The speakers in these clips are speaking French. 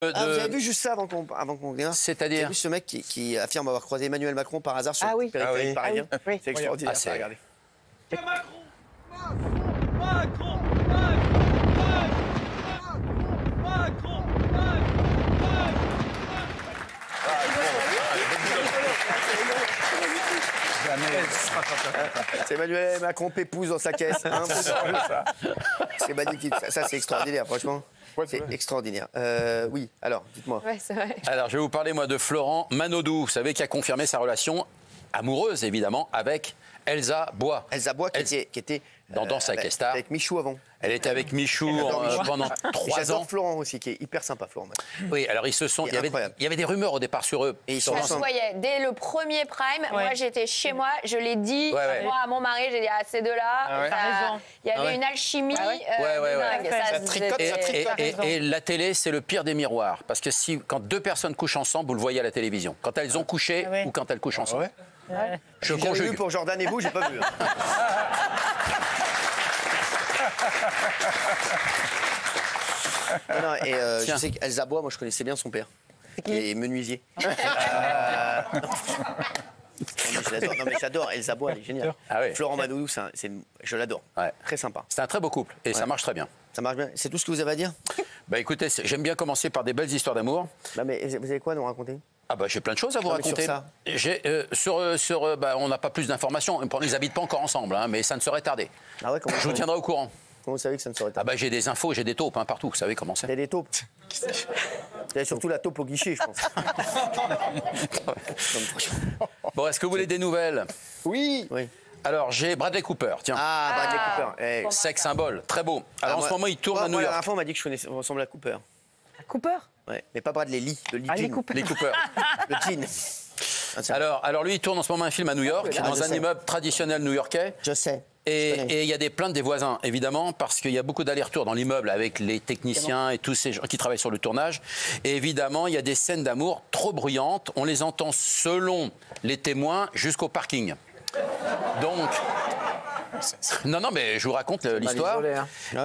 Ah, vous avez vu juste ça avant qu'on démarre? C'est-à-dire? Vous avez vu ce mec qui affirme avoir croisé Emmanuel Macron par hasard sur le périphérique parisien? Oui. C'est extraordinaire, Ah, regardez. C'est Emmanuel Macron pépouze dans sa caisse. C'est magnifique. Ça, c'est extraordinaire, franchement. C'est extraordinaire. Oui, alors, dites-moi. Ouais, c'est vrai. Alors, je vais vous parler, moi, de Florent Manodou, vous savez, qui a confirmé sa relation amoureuse, évidemment, avec Elsa Bois. Elsa Bois qui était dans Danse avec les stars. avec Michou avant. Elle était avec Michou pendant 3 ans. J'adore Florent aussi, qui est hyper sympa, Florent. Oui, alors ils se sont. Il y avait des rumeurs au départ sur eux. Et ils sur sont Ça se voyait. Dès le premier prime, moi j'étais chez moi, je l'ai dit, moi à mon mari, j'ai dit à ces deux-là, il y avait une alchimie dingue. Ça tricote, ça tricote. Et la télé, c'est le pire des miroirs. Parce que quand 2 personnes couchent ensemble, vous le voyez à la télévision. Quand elles ont couché ou quand elles couchent ensemble. Je J'ai conjugue. vu pour Jordan et vous, j'ai pas vu. Non, et je sais qu'Elsa Bois, moi je connaissais bien son père. Qui est menuisier. Non mais j'adore, Elsa Bois, elle est géniale. Ah ouais. Florent Manodou, je l'adore. Ouais. Très sympa. C'est un très beau couple et ça marche très bien. Ça marche bien. C'est tout ce que vous avez à dire? Bah écoutez, j'aime bien commencer par des belles histoires d'amour. Bah, mais vous avez quoi à nous raconter? Ah bah j'ai plein de choses à vous raconter. Sur ça. On n'a pas plus d'informations. Ils habitent pas encore ensemble, hein, mais ça ne saurait tarder. Ah ouais, Je vous tiendrai au courant. Comment vous savez que ça ne saurait Ah tarder? bah j'ai des infos, j'ai des taupes partout. Vous savez comment c'est. Il y a des taupes. Il y a surtout la taupe au guichet, je pense. Bon, est-ce que vous voulez des nouvelles? Oui. Alors j'ai Bradley Cooper, tiens. Ah, Bradley Cooper. Sex symbole, très beau. Alors en ce moment il tourne à New La York. dernière fois, on m'a dit que je ressemblais à Cooper. Cooper? Ouais, mais pas Bradley Lee, le Lee Les Jean. Cooper. Les Cooper. Le jean. Alors lui il tourne en ce moment un film à New York, Ah, dans je un sais. immeuble traditionnel new-yorkais. Je sais. Et il y a des plaintes des voisins, évidemment, parce qu'il y a beaucoup d'allers-retours dans l'immeuble avec les techniciens et tous ces gens qui travaillent sur le tournage. Et évidemment, il y a des scènes d'amour trop bruyantes. On les entend, selon les témoins, jusqu'au parking. Donc... Non, mais je vous raconte l'histoire.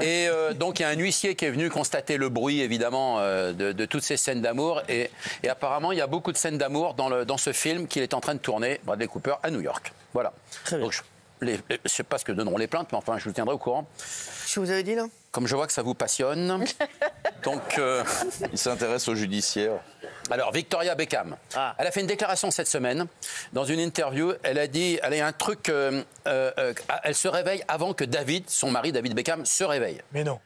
Et donc, il y a un huissier qui est venu constater le bruit, évidemment, de toutes ces scènes d'amour. Et apparemment, il y a beaucoup de scènes d'amour dans ce film qu'il est en train de tourner, Bradley Cooper, à New York. Voilà. Très bien. Donc, je ne sais pas ce que donneront les plaintes, mais enfin, je vous tiendrai au courant. Ce que vous avez dit, là? Comme je vois que ça vous passionne, donc... Il s'intéresse au judiciaire. Alors, Victoria Beckham, elle a fait une déclaration cette semaine. Dans une interview, elle a dit, elle a un truc, elle se réveille avant que David, son mari, David Beckham, se réveille. Mais non.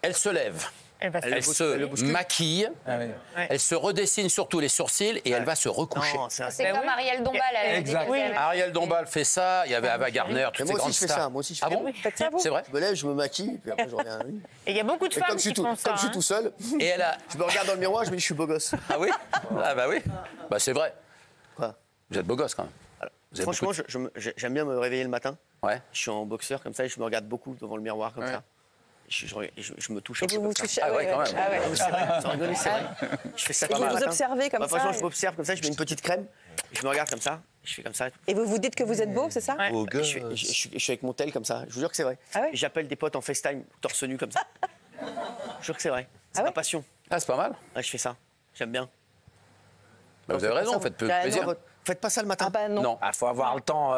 Elle se lève, elle se maquille, elle se redessine surtout les sourcils et elle va se recoucher. C'est comme Ariel Dombal. Elle Exact. dit qu'elle- Ariel Dombal fait ça, il y avait Ava Gardner, toutes ces Moi grandes aussi, je fais stars. ça. Moi aussi, je fais Ah bon? ça. C'est vrai? Je me lève, je me maquille, puis après, je reviens. Et il y a beaucoup de Et femmes comme je suis qui font ça. comme je suis tout seul, Et elle a... je me regarde dans le miroir, je me dis, je suis beau gosse. Ah oui? Ah bah oui. Bah c'est vrai. Quoi? Vous êtes beau gosse quand même. Vous avez Franchement, beaucoup j'aime bien me réveiller le matin. Ouais. Je suis en boxeur comme ça et je me regarde beaucoup devant le miroir comme ça. Je me touche un peu Vous comme vous ça. touchez. Ah ouais, quand même. Ah ouais. C'est vrai, sans rigoler, c'est vrai. Je fais ça Et pas vous mal. vous observez comme ça. Franchement, je m'observe comme ça, je mets une petite crème, je me regarde comme ça, je fais comme ça. Et vous vous dites que vous êtes beau, c'est ça? Beau Et gosse. je suis avec mon tel comme ça, je vous jure que c'est vrai. Ah ouais? Et j'appelle des potes en FaceTime, torse nu comme ça. Je vous jure que c'est vrai. C'est Ah ma ouais? passion. Ah c'est pas mal. Ouais, je fais ça. J'aime bien. Bah, vous avez raison, faites peu plaisir. Faites pas ça le matin. Ah bah non. Non. Il faut avoir le temps,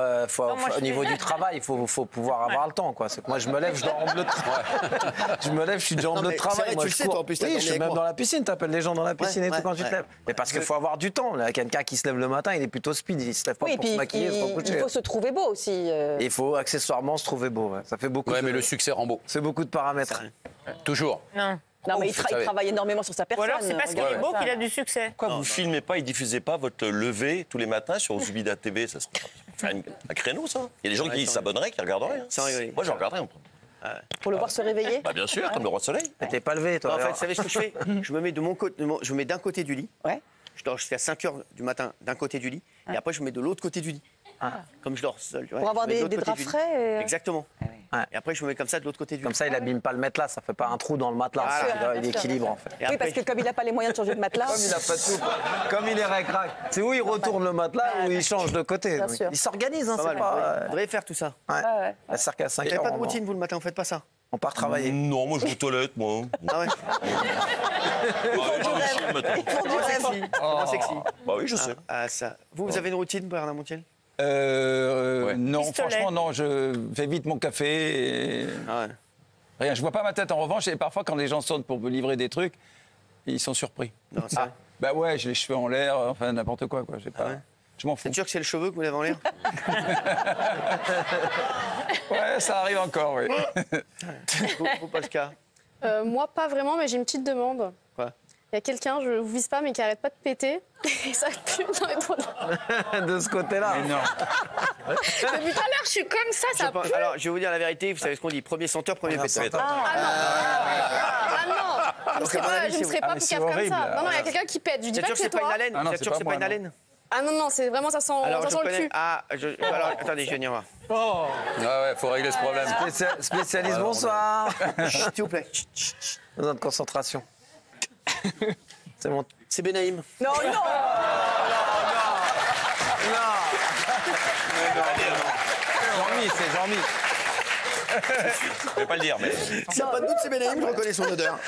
moi, au niveau du travail, il faut pouvoir avoir le temps. Quoi. C'est que moi, je me lève, je dors en bleu de travail. Je me lève, je suis déjà en Non, bleu de mais travail. c'est vrai, Moi, tu le je sais, cours. toi, en plus, t'as oui, dormi je suis avec même moi. dans la piscine, t'appelles les gens dans la piscine et tout quand tu te ouais. lèves. Mais parce qu'il faut avoir du temps. Là, quelqu'un qui se lève le matin, il est plutôt speed, il se lève pas Oui, et pour puis se maquiller, se recoucher. il faut se trouver beau aussi. Et il faut accessoirement se trouver beau. Ouais. Ça fait beaucoup. Ouais, mais le succès rend beau. C'est beaucoup de paramètres. Toujours. Non. Non, mais Ouf, vous savez. il travaille énormément sur sa Ou personne. alors c'est parce qu'il est beau qu'il a du succès. Pourquoi vous filmez pas et diffusez pas votre lever tous les matins sur Zubida TV? Ça serait un créneau, ça. Il y a des gens qui s'abonneraient, qui regarderaient. Hein. Sans rigoler. Moi, je regarderais. Pour le voir se réveiller. Bah, bien sûr, comme le roi soleil. Mais t'es pas levé, toi. En fait, alors. vous savez ce que je fais? Je me mets de mon côté, je me mets d'un côté du lit. Ouais. Je dors jusqu'à 5h du matin d'un côté du lit. Et après, je me mets de l'autre côté du lit. Comme je dors seul. Pour avoir des draps frais. Exactement. Ouais. Et après, je me mets comme ça de l'autre côté du Comme lit. ça, il abîme pas le matelas, ça fait pas un trou dans le matelas. Voilà. Il équilibre en fait. Et Oui, après, parce que comme il n'a pas les moyens de changer de matelas. Comme il a pas de soupe, comme il est récrac. C'est où il retourne le matelas ou il change de côté. Bien sûr. Il s'organise, hein, pas c'est mal. pas. Vous devriez faire tout ça. Ouais. Ouais. À cirque à 5 Vous n'avez heures. pas de on- routine, vous, le matin, vous faites pas ça? On part travailler. Non, moi je vais aux toilettes, moi. Ah ouais. Comment sexy. Bah oui, je sais. Ah, ça. Vous avez une routine, Bernard Montiel? Non, Pistolet. franchement, non. Je fais vite mon café. Ah ouais. Rien, je vois pas ma tête. En revanche, et parfois, quand les gens sonnent pour me livrer des trucs, ils sont surpris. Non, c'est vrai. Bah ouais, j'ai les cheveux en l'air, enfin n'importe quoi. J'ai pas... ouais. Je m'en fous. C'est sûr que c'est le cheveu que vous l'avez en l'air? Ouais, ça arrive encore, oui. Vous, Polska? Moi, pas vraiment, mais j'ai une petite demande. Quoi? Il y a quelqu'un, je vous vise pas, mais qui arrête pas de péter. Et ça pue dans les toilettes. De ce côté-là. Mais non. Depuis tout à l'heure, je suis comme ça pue. Alors, je vais vous dire la vérité, vous savez ce qu'on dit, premier senteur, premier péteur. Ah non, Donc, à mon avis, je ne serais pas mais plus c'est cave comme horrible. ça. Non, non, il y a quelqu'un qui pète. Je dis Vous êtes pas sûr que que c'est c'est pas une toi. haleine? Ah non, Vous êtes c'est sûr que pas c'est pas moi, une non. haleine? Ah non, non, c'est vraiment, ça sent Alors, je le connais. cul. Ah, alors, attendez, je vais venir voir. Ouais, faut régler ce problème. Spécialiste, bonsoir. Chut, s'il vous plaît. Besoin de concentration. C'est bon. C'est Benaïm. Non, non. Jean-Mi, c'est Jean-Mi. Je vais pas le dire, mais. S'il n'y a pas de doute, c'est Benaïm, je reconnais son odeur.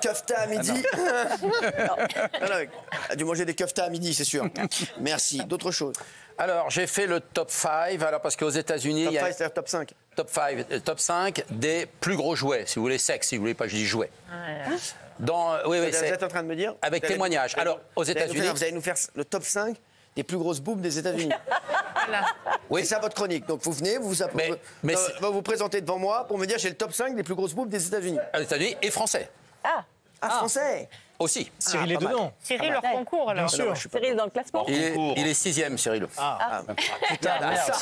Kefta à midi. Non, a dû manger des kefta à midi, c'est sûr. Merci. D'autres choses. Alors, j'ai fait le top 5, alors parce qu'aux États-Unis, Top il y a 5, c'est-à-dire top 5. top 5 des plus gros jouets, si vous voulez sexe, si vous voulez pas, je dis jouets. Dans, oui, Vous êtes en train de me dire? avec vous allez- témoignage. Alors, aux États-Unis, Vous allez nous faire le top 5 des plus grosses boobs des États-Unis. oui, C'est ça votre chronique. Donc vous venez, vous vous présentez devant moi pour me dire j'ai le top 5 des plus grosses boobs des États-Unis. aux États-unis et français Ah, français. aussi. Cyril est dedans. Cyril leur concours, alors. Bien sûr. Cyril dans le classement. Il est 6e, Cyril. Putain, merde.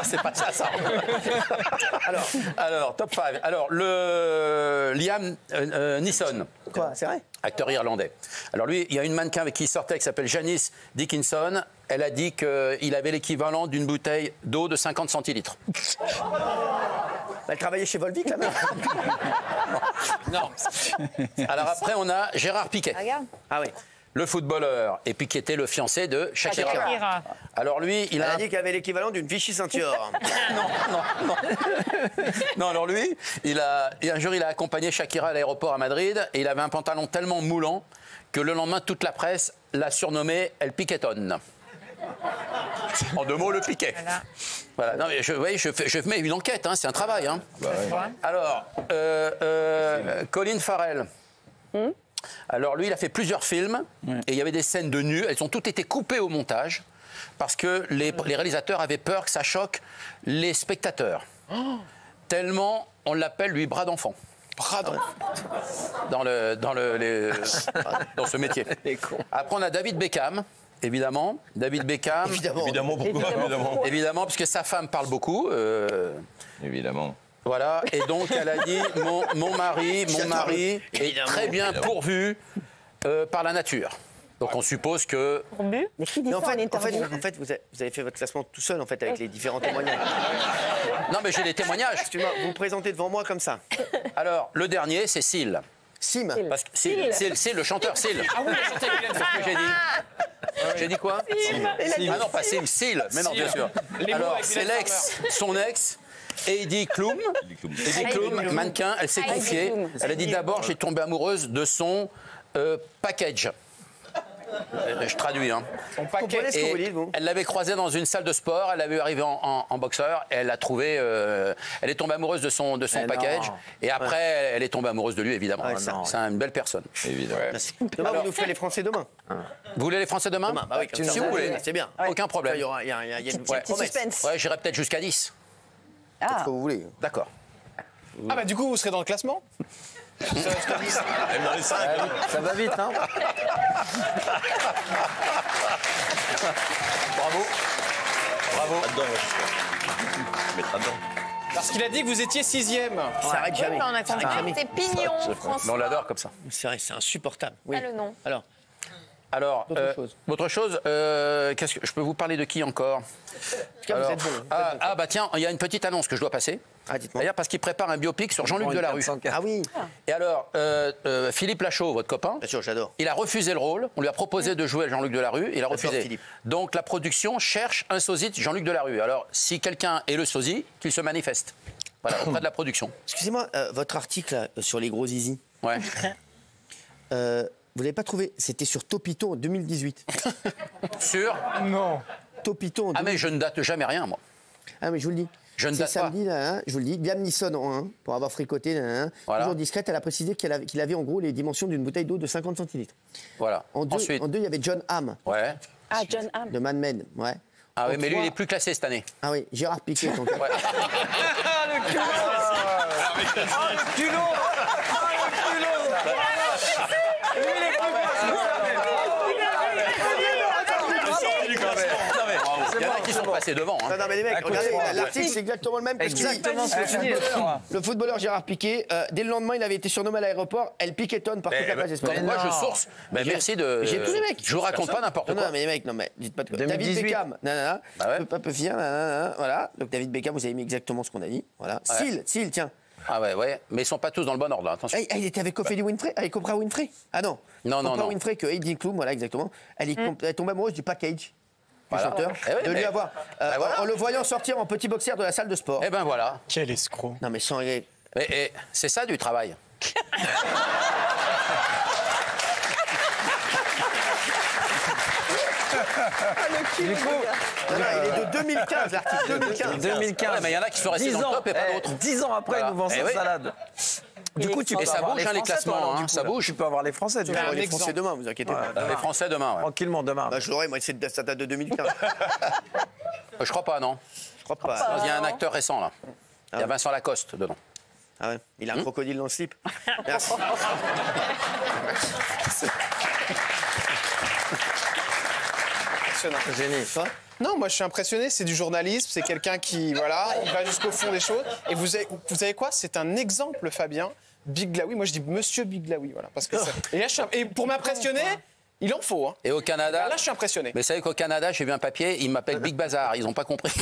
C'est pas ça. Alors, top 5. Alors, le Liam Neeson. Quoi, c'est vrai? Acteur irlandais. Alors lui, il y a une mannequin avec qui il sortait qui s'appelle Janice Dickinson. Elle a dit qu'il avait l'équivalent d'une bouteille d'eau de 50 centilitres. Elle travaillait chez Volvic, la meuf. Non. Alors après, on a Gérard Piquet, Ah oui. le footballeur, et puis qui était le fiancé de Shakira. Shakira. Alors lui, il Elle a... a dit qu'elle avait l'équivalent d'une Vichy ceinture. Non, alors lui, et un jour, il a accompagné Shakira à l'aéroport à Madrid, et il avait un pantalon tellement moulant que le lendemain, toute la presse l'a surnommé El Piqueton. En 2 mots, le piquet. Voilà. Non, mais je mets une enquête, hein, c'est un travail. Hein. Alors, Colin Farrell. Alors lui, il a fait plusieurs films et il y avait des scènes de nus. Elles ont toutes été coupées au montage parce que les réalisateurs avaient peur que ça choque les spectateurs. Tellement on l'appelle lui bras d'enfant. Bras d'enfant. Dans ce métier. Après, on a David Beckham. Évidemment, David Beckham. Évidemment, pourquoi? Évidemment, puisque sa femme parle beaucoup. Évidemment. Voilà, et donc elle a dit mon mari est très bien pourvu par la nature. Donc on suppose que. Mais qui dit Mais en ça en fait, interview vous avez fait votre classement tout seul, en fait, avec les différents témoignages. Non, mais j'ai des témoignages. Excusez-moi, vous vous présentez devant moi comme ça. Alors, le dernier, c'est Seal. Sim. Parce que Seal, le chanteur Seal. Ah oui, c'est ce que j'ai dit. J'ai dit quoi Ah non, pas Sim, Seal. Mais non, bien sûr. Alors, c'est son ex. Heidi Klum, mannequin, elle s'est confiée. Elle a dit d'abord, j'ai tombé amoureuse de son package. Je traduis, hein. Comprenez ce que vous dites, vous? Elle l'avait croisé dans une salle de sport, elle l'avait vu arriver en boxeur, et elle l'a trouvé. Elle est tombée amoureuse de son package, et après, elle est tombée amoureuse de lui, évidemment. C'est une belle personne. Évidemment. Demain, vous nous ferez les Français demain. Vous voulez les Français demain? Bah oui, comme ça, si vous voulez. C'est bien. Aucun problème. Il y a une Ouais. petite promesse. suspense. Ouais, j'irai peut-être jusqu'à 10. Faites ce que vous voulez. D'accord. Ah bah du coup, vous serez dans le classement? Même dans les 5. Ça va vite, hein? Bravo. Là-dedans, je mettrai dedans. Parce qu'il a dit que vous étiez 6e. Ça s'arrête jamais. on a compris. C'est Pignon, Mais on François. l'adore comme ça. C'est vrai, c'est insupportable. Oui. Ah, le nom. Alors, Autre chose, qu'est-ce que je peux vous parler de qui encore? vous êtes bon. Bah tiens, il y a une petite annonce que je dois passer. Ah, dites-moi. D'ailleurs, parce qu'il prépare un biopic sur Jean-Luc Delarue. Ah oui, Et alors, Philippe Lachaud, votre copain, bien sûr, j'adore. il a refusé le rôle. On lui a proposé de jouer Jean-Luc Delarue. Il a refusé. Philippe. Donc la production cherche un sosie de Jean-Luc Delarue. Alors, si quelqu'un est le sosie, qu'il se manifeste. Voilà, auprès de la production. Excusez-moi, votre article là, sur les gros zizi. Ouais. Vous l'avez pas trouvé? C'était sur Topito en 2018. Sur Non. Topito en 2018. Ah, mais je ne date jamais rien, moi. Ah, mais je vous le dis. Je ne C'est date pas. samedi, là, hein, je vous le dis. Liam Neeson en 1, pour avoir fricoté. Là, hein. Voilà. Toujours discrète, elle a précisé qu'il avait en gros les dimensions d'une bouteille d'eau de 50 centilitres. Voilà. En 2, Ensuite. il y avait John Hamm, Ouais. Ah, John Hamm. de Mad Men. Ouais. Ah oui, En mais lui, 3, il est plus classé cette année. Ah oui, Gérard Piquet. Donc, Ouais. Il y en a qui sont passés devant. Hein. Non, mais les mecs, regardez, l'article, c'est exactement le même. Exactement ce que tu dis. Le footballeur Gérard Piquet, dès le lendemain, il avait été surnommé à l'aéroport El Piqueton par toute la presse espagnole. Moi, je source. Mais merci de. J'ai tous les mecs. Je vous raconte pas n'importe Non, quoi. non, mais les mecs, non, mais dites pas de quoi. 2018. David Beckham, nanana. Bah ouais. Pas peu fier, nanana. Voilà. Donc, David Beckham, vous avez mis exactement ce qu'on a dit. Voilà. Ouais. Seal, tiens. Ah ouais. Mais ils sont pas tous dans le bon ordre, là. Attention. Il était avec Ophélie Winfrey, avec Oprah Winfrey. Ah non. Non. Oprah Winfrey que Heidi Klum, voilà, exactement. Elle est tombée amoureuse du package. Voilà. Du chanteur, Eh oui, de lui mais- avoir, voilà. en le voyant sortir en petit boxer de la salle de sport. Eh ben voilà. Quel escroc. Non mais sans... Et c'est ça du travail. Du coup, il est de 2015, l'article 2015. Ouais, mais il y en a qui sont restés 10 dans le ans, top et pas d'autres. 10 ans après, Voilà. nous vendons Eh sa oui. salade. Du coup, tu peux Et ça avoir bouge, les hein, les Français, classements, toi, alors, hein, du coup, ça là. bouge. Tu peux avoir les Français, du coup. Les Français demain, vous inquiétez pas. Les Français demain, ouais. Tranquillement, demain. Bah, je l'aurai, moi, ça date de 2015. Je crois pas, non. Je crois pas. Il y a un acteur récent, là. Il y a Vincent Lacoste dedans. Ah ouais, il a un crocodile dans le slip. Merci. Impressionnant. Génie. Non, moi je suis impressionné, c'est du journalisme, c'est quelqu'un qui, voilà, il va jusqu'au fond des choses. Et vous savez quoi? C'est un exemple, Fabien. Biglaoui, moi je dis Monsieur Biglaoui, voilà. Parce que et pour m'impressionner, il en faut. Hein. Et au Canada. Là, je suis impressionné. Mais vous savez qu'au Canada, j'ai vu un papier, ils m'appellent Big Bazar. Ils n'ont pas compris.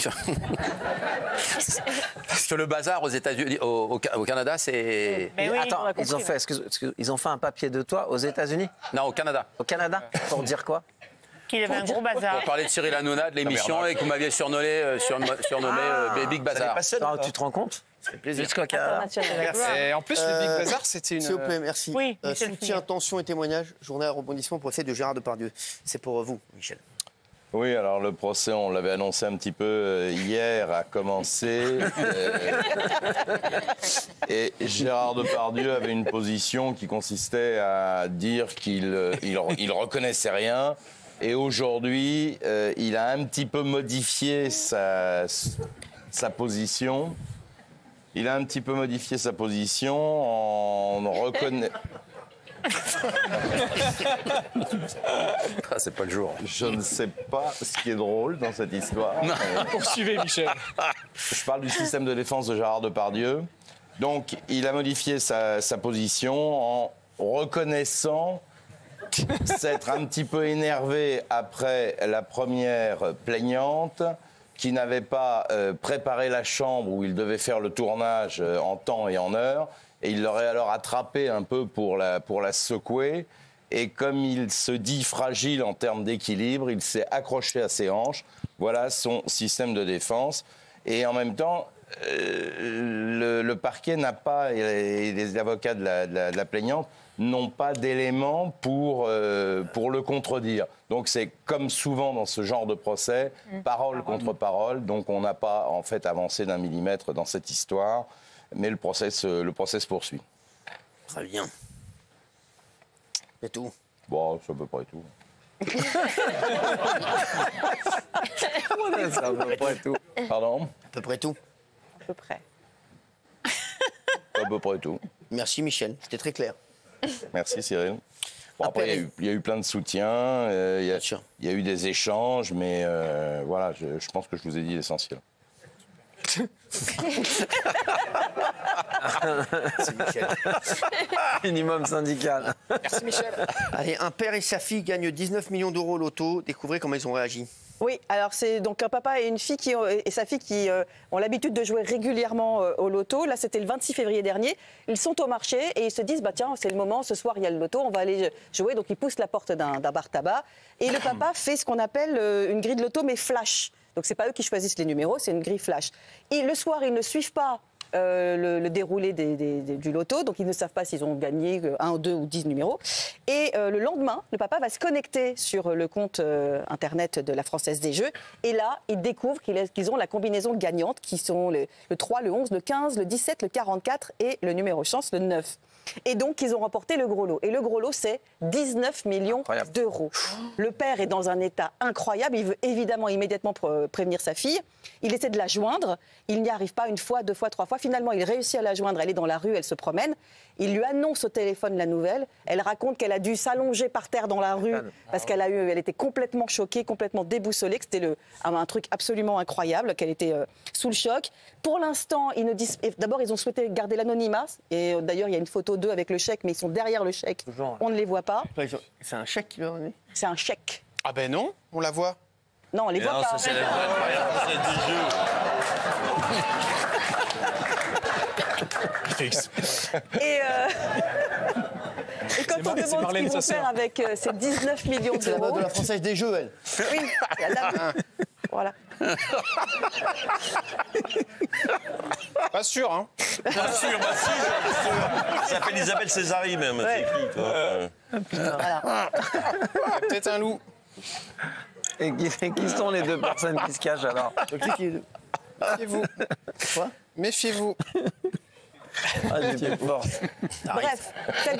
Parce que le bazar aux États-Unis, au Canada, c'est. Mais oui, Attends, on a compris, ils ont fait, ils ont fait un papier de toi aux États-Unis, Non, au Canada. au Canada, pour dire quoi? qu'il avait un gros bazar. Pour parler de Cyril Hanouna, de l'émission, et que vous m'aviez surnommé Big Bazar. Non, tu te rends compte? C'est plaisir. Jusqu'au Canada. Et en plus, le Big Bazar, c'était une. S'il vous plaît, merci. Oui, Michel soutien, Fugain. tension et témoignage. Journée à rebondissement, procès de Gérard Depardieu. C'est pour vous, Michel. Oui, alors le procès, on l'avait annoncé un petit peu hier, a commencé. Et Gérard Depardieu avait une position qui consistait à dire qu'il reconnaissait rien. Et aujourd'hui, il a un petit peu modifié sa position. Il a un petit peu modifié sa position en reconnaissant... Ah, c'est pas le jour. Je ne sais pas ce qui est drôle dans cette histoire. Poursuivez, Michel. Je parle du système de défense de Gérard Depardieu. Donc, il a modifié sa position en reconnaissant s'être un petit peu énervé après la première plaignante qui n'avait pas préparé la chambre où il devait faire le tournage en temps et en heure. Et il l'aurait alors attrapé un peu pour la secouer. Et comme il se dit fragile en termes d'équilibre, il s'est accroché à ses hanches. Voilà son système de défense. Et en même temps, le parquet n'a pas, et les avocats de la plaignante n'ont pas d'éléments pour le contredire. Donc c'est comme souvent dans ce genre de procès, parole contre parole. Donc on n'a pas en fait avancé d'un millimètre dans cette histoire. Mais le procès se poursuit. Très bien. C'est tout. Bon, c'est à peu près tout. C'est à peu près tout. Pardon? À peu près tout. À peu près. À peu près tout. Merci, Michel. C'était très clair. Merci, Cyril. Bon, après, il y a eu plein de soutien, il y a eu des échanges, mais voilà, je pense que je vous ai dit l'essentiel. C'est Michel. Minimum syndical. Merci, Michel. Allez, un père et sa fille gagnent 19 millions d'euros au loto. Découvrez comment ils ont réagi. Oui, alors c'est donc un papa et une fille et sa fille qui ont l'habitude de jouer régulièrement au loto. Là, c'était le 26 février dernier. Ils sont au marché et ils se disent, bah tiens, c'est le moment, ce soir, il y a le loto, on va aller jouer. Donc, ils poussent la porte d'un bar tabac. Et le papa fait ce qu'on appelle une grille de loto, mais flash. Donc, c'est pas eux qui choisissent les numéros, c'est une grille flash. Et le soir, ils ne suivent pas le déroulé du loto. Donc, ils ne savent pas s'ils ont gagné 1, 2 ou 10 numéros. Et le lendemain, le papa va se connecter sur le compte Internet de la Française des Jeux. Et là, il découvre qu'ils ont la combinaison gagnante, qui sont le 3, le 11, le 15, le 17, le 44 et le numéro chance, le 9. Et donc, ils ont remporté le gros lot. Et le gros lot, c'est 19 millions d'euros. Le père est dans un état incroyable. Il veut évidemment immédiatement prévenir sa fille. Il essaie de la joindre. Il n'y arrive pas 1 fois, 2 fois, 3 fois. Finalement, il réussit à la joindre. Elle est dans la rue, elle se promène. Il lui annonce au téléphone la nouvelle. Elle raconte qu'elle a dû s'allonger par terre dans la rue parce elle était complètement choquée, complètement déboussolée, que c'était un truc absolument incroyable, qu'elle était sous le choc. Pour l'instant, d'abord, ils ont souhaité garder l'anonymat. Et d'ailleurs, il y a une photo d'eux avec le chèque, mais ils sont derrière le chèque. On ne les voit pas. C'est un chèque qui leur a donné ? C'est un chèque. Ah ben non, on la voit. Non, on les voit pas. Ça, c'est du jeu. Et quand on demande ce qu'ils vont faire avec ces 19 millions d'euros... C'est la mode de la Française des Jeux, elle. Oui, la dame. Voilà. Pas sûr, hein. Pas sûr, bah si, ça s'appelle Isabelle Césari, même. Ouais. C'est qui, toi Voilà. Peut-être un loup. Et qui sont les 2 personnes qui se cachent alors? Méfiez-vous. Quoi? Méfiez-vous. Ah, j'étais fort. Bref,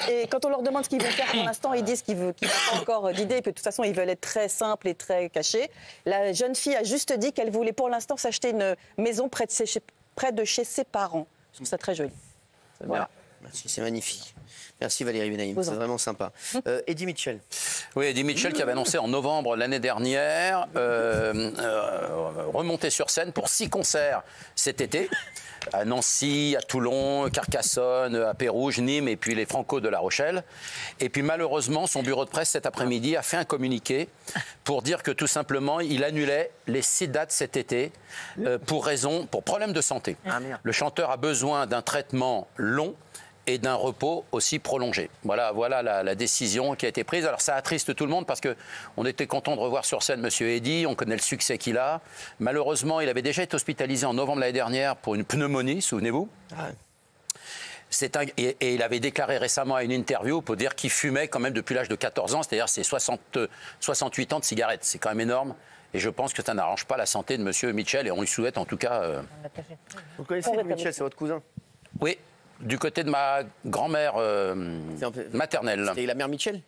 et quand on leur demande ce qu'ils vont faire pour l'instant, ils disent qu'ils n'ont pas encore d'idée, et que de toute façon, ils veulent être très simples et très cachés. La jeune fille a juste dit qu'elle voulait pour l'instant s'acheter une maison près de chez ses parents. Je trouve ça très joli. Voilà. Merci, c'est magnifique. Merci Valérie Benaïm, c'est vraiment sympa. Eddie Mitchell. Oui, Eddie Mitchell qui avait annoncé en novembre l'année dernière remonter sur scène pour 6 concerts cet été. À Nancy, à Toulon, Carcassonne, à Pérouge, Nîmes et puis les Franco de La Rochelle. Et puis malheureusement, son bureau de presse cet après-midi a fait un communiqué pour dire que tout simplement, il annulait les 6 dates cet été pour problème de santé. Le chanteur a besoin d'un traitement long et d'un repos aussi prolongé. Voilà la décision qui a été prise. Alors ça attriste tout le monde parce qu'on était content de revoir sur scène Monsieur Eddy, on connaît le succès qu'il a. Malheureusement, il avait déjà été hospitalisé en novembre l'année dernière pour une pneumonie, souvenez-vous. Et il avait déclaré récemment à une interview pour dire qu'il fumait quand même depuis l'âge de 14 ans, c'est-à-dire c'est 68 ans de cigarettes. C'est quand même énorme. Et je pense que ça n'arrange pas la santé de Monsieur Mitchell et on lui souhaite en tout cas... Vous connaissez Eddie Mitchell, c'est votre cousin? Oui. Du côté de ma grand-mère maternelle. C'était la mère Mitchell?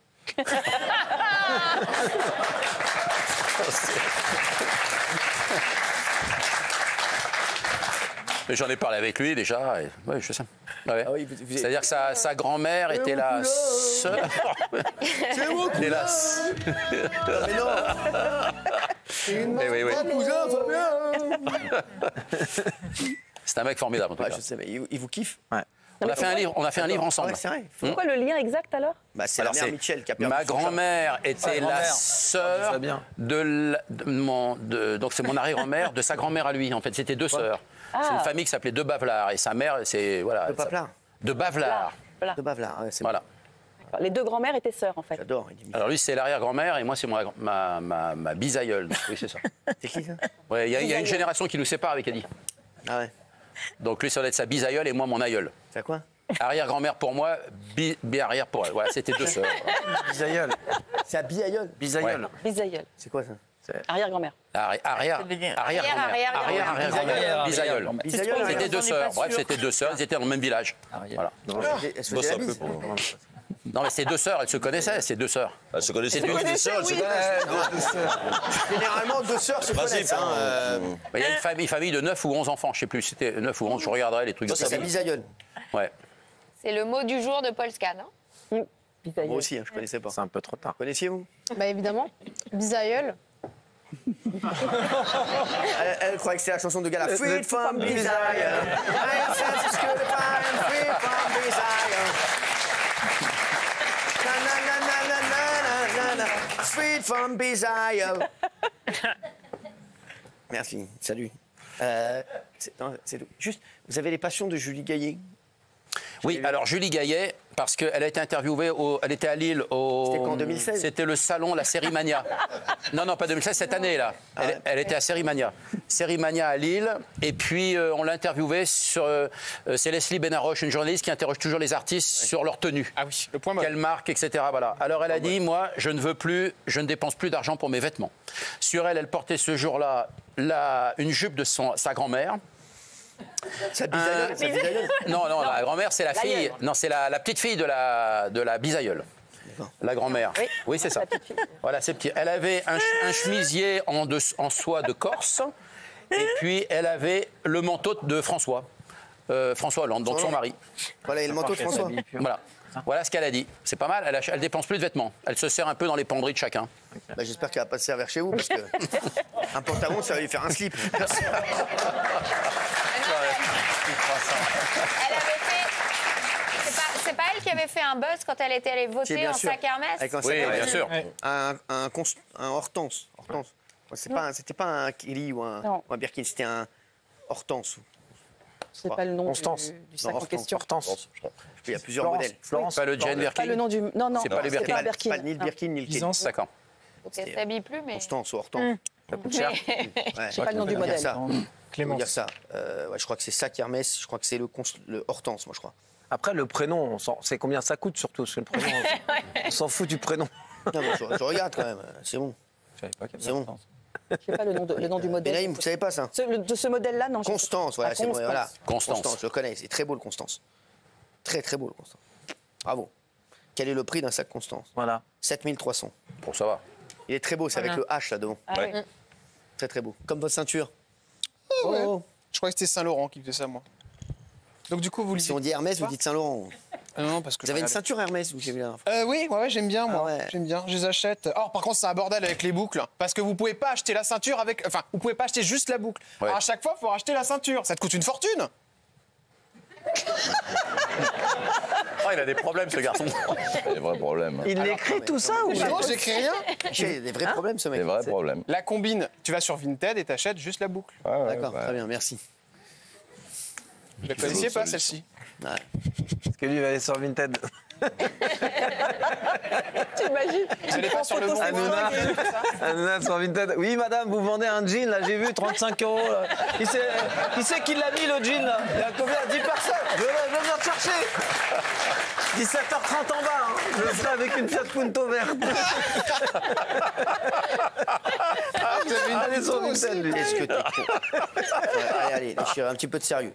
J'en ai parlé avec lui déjà. Oui, je sais. Ouais. Ah oui, c'est-à-dire que sa grand-mère était la sœur. C'est vous, cousin. Mais non. C'est une cousin, Fabien. C'est un mec formidable en tout cas. Je sais, mais il vous kiffe. Ouais. On a fait un livre ensemble. C'est vrai. C'est quoi le lien exact alors? C'est la mère Mitchell qui a perdu. Ma grand-mère était la sœur donc c'est mon arrière-grand-mère de sa grand-mère à lui. En fait, c'était 2 sœurs. C'est une famille qui s'appelait De Bavelaar et sa mère, c'est De Bavelaar. De Bavelaar. De Bavelaar. Ouais, voilà. Les 2 grand-mères étaient sœurs en fait. J'adore. Alors lui c'est l'arrière-grand-mère et moi c'est ma bisaïeule. Oui c'est ça. C'est qui ça? Ouais, il y a une génération qui nous sépare avec Eddie. Ah ouais. Donc lui ça doit être sa bisaïeule et moi mon aïeul. C'est quoi? Arrière-grand-mère pour moi, bi-arrière pour elle. Voilà, c'était 2 sœurs. Bisaïeul. C'est à bisaïeul? Bisaïeul. Ouais. Bisaïeul. C'est quoi ça? Arrière-grand-mère. Arrière-grand-mère. Bisaïeul. C'était 2 sœurs. Bref, c'était 2 sœurs, elles étaient dans le même village. Voilà. Non, mais c'est 2 sœurs, elles se connaissaient, c'est 2 sœurs. Elles se connaissaient toutes les sœurs, elles se connaissent. Généralement, 2 sœurs se connaissent. Il y a une famille de 9 ou 11 enfants, je ne sais plus, c'était 9 ou 11, je regarderai les trucs. Ça, c'est bisaïeul. Ouais. C'est le mot du jour de Paul Scan. Moi aussi, je ne connaissais pas. C'est un peu trop tard. Connaissiez-vous? Bah évidemment. Bisaïeul. Elle croyait que c'était la chanson de Gala. Freed from Desire. I am senses good if I am free from desire. Na na na na na na na. Freed from desire. Merci. Salut. C'est tout. Juste, vous avez les passions de Julie Gaillet? Oui, alors Julie Gaillet, parce qu'elle a été interviewée, elle était à Lille. C'était quand, en 2016? C'était le salon, la Série Mania. Non, pas 2016, cette année-là. Elle était à Série Mania. Série Mania à Lille. Et puis, on l'a interviewée sur... c'est Leslie Benaroche, une journaliste qui interroge toujours les artistes sur leur tenue. Ah oui, le point mort. Quelle marque, etc. Voilà. Alors, elle a dit, moi, je ne dépense plus d'argent pour mes vêtements. Sur elle, elle portait ce jour-là une jupe de sa grand-mère. Sa bisaïeule. Non, la grand-mère, c'est la fille. Non, c'est la petite fille de la bisaïeule. La grand-mère. Oui, c'est ça. Voilà, c'est petit. Elle avait un chemisier en soie de Corse. Et puis, elle avait le manteau de François. François Hollande, donc son mari. Voilà, et le manteau de François. Voilà ce qu'elle a dit. C'est pas mal. Elle dépense plus de vêtements. Elle se sert un peu dans les penderies de chacun. Bah, j'espère qu'elle va pas se servir chez vous, parce que un pantalon, ça va lui faire un slip. Elle avait fait... C'est pas elle qui avait fait un buzz quand elle était allée voter en sac Hermès? Oui, bien sûr. Un Hortense. C'était pas un Kelly ou un Birkin, c'était un Hortense. C'est pas le nom du sac en question. Hortense. Il y a plusieurs modèles. Florence, pas le Jane Birkin. Pas le nom du... Non, c'est pas le Birkin. Pas Birkin. Pas ni le Birkin ni le Kelly. D'accord. Donc elle s'habille plus, mais... Constance ou Hortense. Ça coûte cher. Je sais pas le nom du modèle. Clémence. Dire ça. Je crois que c'est sac Hermès. Je crois que c'est le Hortense, moi, je crois. Après, le prénom, c'est combien ça coûte surtout, parce que le prénom, on s'en fout du prénom. Non, mais je regarde quand même, c'est bon. C'est bon. Je sais pas le nom du modèle. Benaïm, vous savez pas ça? De ce modèle-là, non. Constance, voilà, c'est bon. Voilà. Constance, je le connais, c'est très beau le Constance. Très très beau le Constance. Bravo. Quel est le prix d'un sac Constance? Voilà. 7300. Bon, ça va. Il est très beau, c'est avec le H là devant. Ouais. Très très beau. Comme votre ceinture. Ouais. Je croyais que c'était Saint-Laurent qui faisait ça, moi. Donc du coup, vous le Si on dit Hermès, vous dites Saint-Laurent. Non, parce que vous avez une ceinture Hermès, vous, j'ai vu là. Oui, j'aime bien, moi. J'aime bien, je les achète. Or, par contre, c'est un bordel avec les boucles. Parce que vous pouvez pas acheter la ceinture avec... Enfin, vous pouvez pas acheter juste la boucle. Alors, à chaque fois, il faut racheter la ceinture. Ça te coûte une fortune. Il a des problèmes, ce garçon. Il a des vrais problèmes. Il écrit tout ça ou Non, j'écris rien. J'ai des vrais problèmes, ce mec. Des vrais problèmes. La combine, tu vas sur Vinted et t'achètes juste la boucle. D'accord, très bien, merci. Vous la connaissiez pas, celle-ci? Ouais. Parce que lui, il va aller sur Vinted. T'imagines? Vous allez pas sur le bon Hanouna sur Vinted. Oui, madame, vous vendez un jean, là, j'ai vu, 35 €. Là. Qui c'est qui l'a mis, le jean, là? Il y a combien? 10 personnes. Je vais venir te chercher. 17h30 en bas, hein. Je le ferai avec une Fiat Punto verte. Allez sur Vinted, lui. Qu'est-ce que t'es con. Allez, un petit peu de sérieux.